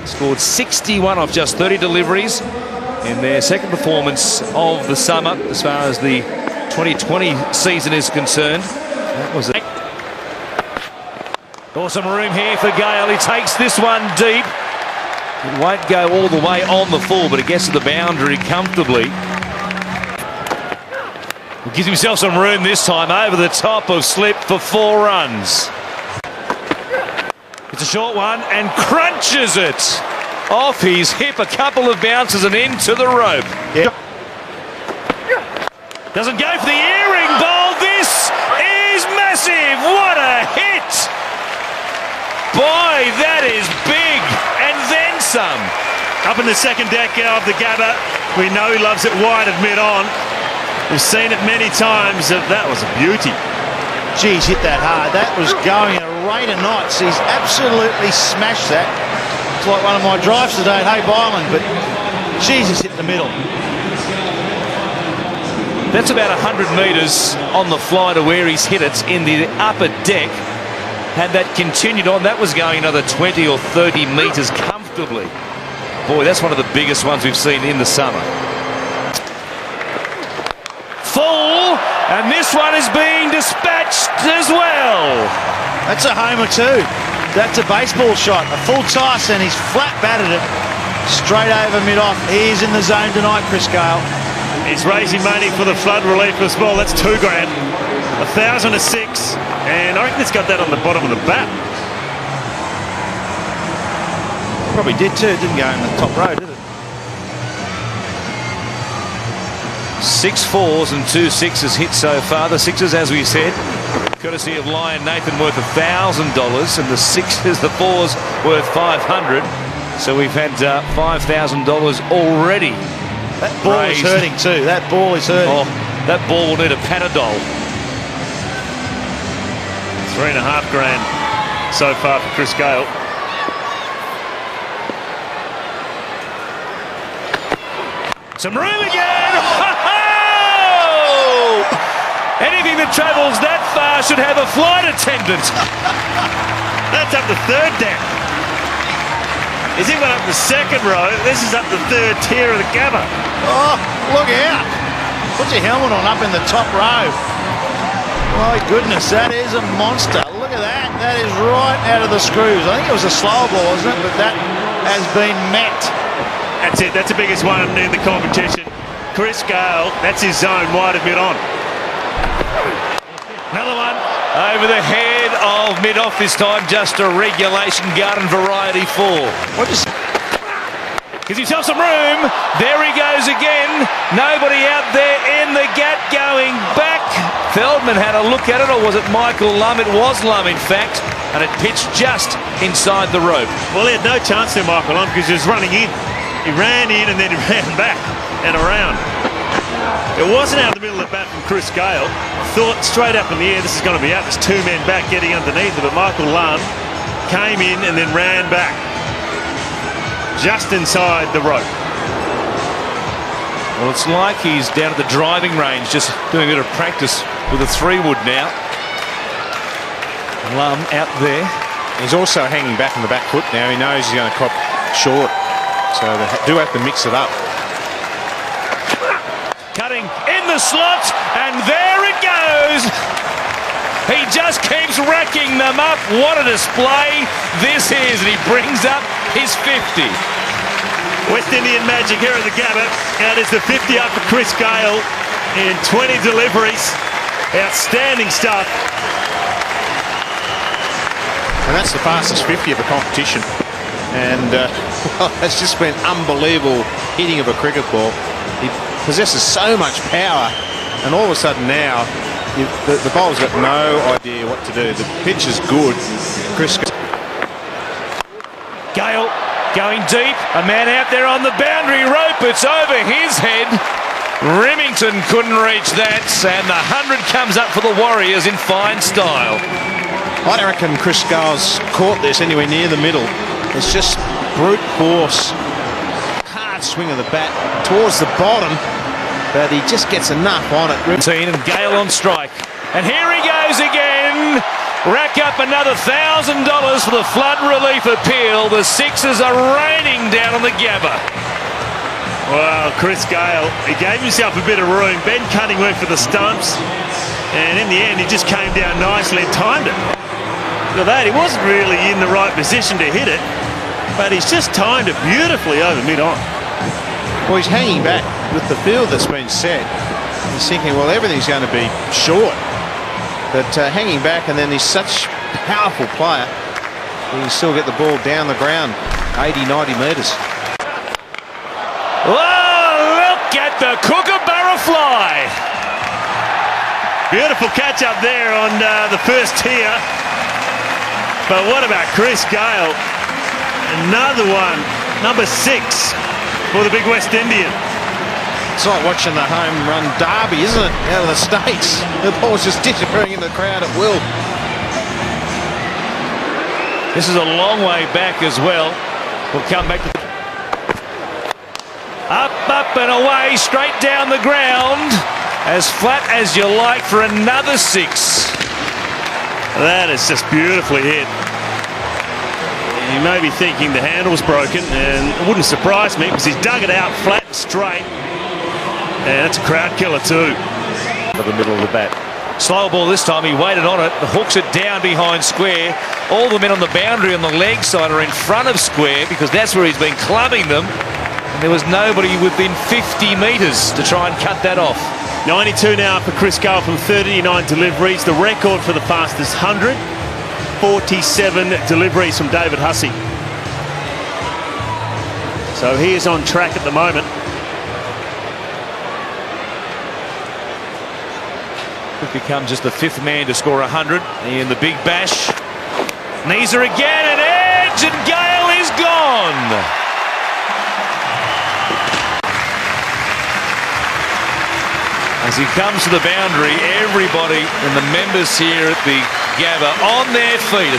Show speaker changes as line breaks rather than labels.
Scored 61 off just 30 deliveries in their second performance of the summer as far as the 2020 season is concerned. That was it. Awesome room here for Gayle. He takes this one deep. It won't go all the way on the full, but it gets to the boundary comfortably. He gives himself some room this time over the top of slip for 4 runs. It's a short one and crunches it off his hip. A couple of bounces and into the rope.
Yep.
Doesn't go for the earring bowl. This is massive. What a hit. Boy, that is big. And then some.
Up in the second deck of the Gabba. We know he loves it wide of mid-on. We've seen it many times. That was a beauty.
Geez, hit that hard. That was going at a rate of knots. He's absolutely smashed that. It's like one of my drives today at Hay Byland, but Jesus, hit the middle.
That's about 100 metres on the fly to where he's hit it in the upper deck. Had that continued on, that was going another 20 or 30 metres comfortably. Boy, that's one of the biggest ones we've seen in the summer. Full, and this one is being dispatched as well.
That's a homer too. That's a baseball shot. A full toss, and he's flat batted it straight over mid-off. He is in the zone tonight, Chris Gayle.
He's raising money for the flood relief as well. That's $2 grand. 1,000 to 6, and I reckon it's got that on the bottom of the bat.
Probably did too. It didn't go in the top row, did it?
6 4s and 2 6s hit so far. The 6s, as we said, courtesy of Lion Nathan, worth $1,000, and the 6s, the 4s, worth $500. So we've had $5,000 already.
That ball is hurting too. That ball is hurting.
Oh, that ball will need a Panadol.
$3.5 grand so far for Chris Gayle.
Some room again. Anything that travels that far should have a flight attendant.
That's up the third deck. Is he went up the second row? This is up the third tier of the Gabba.
Oh, look out. Put your helmet on up in the top row. My goodness, that is a monster. Look at that. That is right out of the screws. I think it was a slow ball, isn't it? But that has been met.
That's it. That's the biggest one in the competition. Chris Gayle, that's his zone, wide of mid-on.
Another one over the head of mid-off this time. Just a regulation garden variety 4. Gives himself some room. There he goes again. Nobody out there in the gap going back. Feldman had a look at it, or was it Michael Lum? It was Lum, in fact, and it pitched just inside the rope.
Well, he had no chance there, Michael Lum, because he was running in. He ran in and then he ran back and around. It wasn't out of the middle of the bat from Chris Gayle. Thought straight up in the air, this is going to be out. There's 2 men back getting underneath it, but Michael Lum came in and then ran back just inside the rope.
Well, it's like he's down at the driving range, just doing a bit of practice with a 3-wood now. Lum out there.
He's also hanging back on the back foot now. He knows he's going to crop short, so they do have to mix it up.
Cutting in the slot, and there it goes. He just keeps racking them up. What a display this is, and he brings up his 50.
West Indian magic here at the Gabba. Now it is the 50 up for Chris Gayle in 20 deliveries. Outstanding stuff.
And that's the fastest 50 of the competition. And well, it's just been unbelievable hitting of a cricket ball. He possesses so much power, and all of a sudden now the bowler's got no idea what to do. The pitch is good. Chris
Gayle going deep. A man out there on the boundary rope. It's over his head. Remington couldn't reach that, and the 100 comes up for the Warriors in fine style.
I don't reckon Chris Gayle's caught this anywhere near the middle. It's just brute force. Hard swing of the bat towards the bottom, but he just gets enough on it.
And Gayle on strike. And here he goes again. rack up another $1,000 for the flood relief appeal. The Sixers are raining down on the Gabba.
Well, Chris Gayle, he gave himself a bit of room. Ben Cunning went for the stumps, and in the end, he just came down nicely and timed it. Look at that, he wasn't really in the right position to hit it, but he's just timed it beautifully over mid-on.
Well, he's hanging back with the field that's been set. He's thinking, well, everything's going to be short. But hanging back, and then he's such a powerful player, he can still get the ball down the ground, 80, 90 metres.
Oh, look at the Kookaburra fly.
Beautiful catch up there on the first tier. But what about Chris Gayle? Another one, number 6 for the big West Indian.
It's like watching the home run derby, isn't it, out of the States? The ball's just disappearing in the crowd at will.
This is a long way back as well. We'll come back to up and away, straight down the ground, as flat as you like for another 6.
That is just beautifully hit. You may be thinking the handle's broken, and it wouldn't surprise me because he's dug it out flat and straight. And it's a crowd killer too.
To the middle of the bat. Slow ball this time, he waited on it, hooks it down behind square. All the men on the boundary on the leg side are in front of square because that's where he's been clubbing them. And there was nobody within 50 metres to try and cut that off.
92 now for Chris Gayle from 39 deliveries. The record for the fastest 100. 47 deliveries from David Hussey. So he is on track at the moment.
Could become just the 5th man to score 100 in the big bash. Neeser again, an edge, and Gayle is gone. As he comes to the boundary, everybody and the members here at the Gabba on their feet.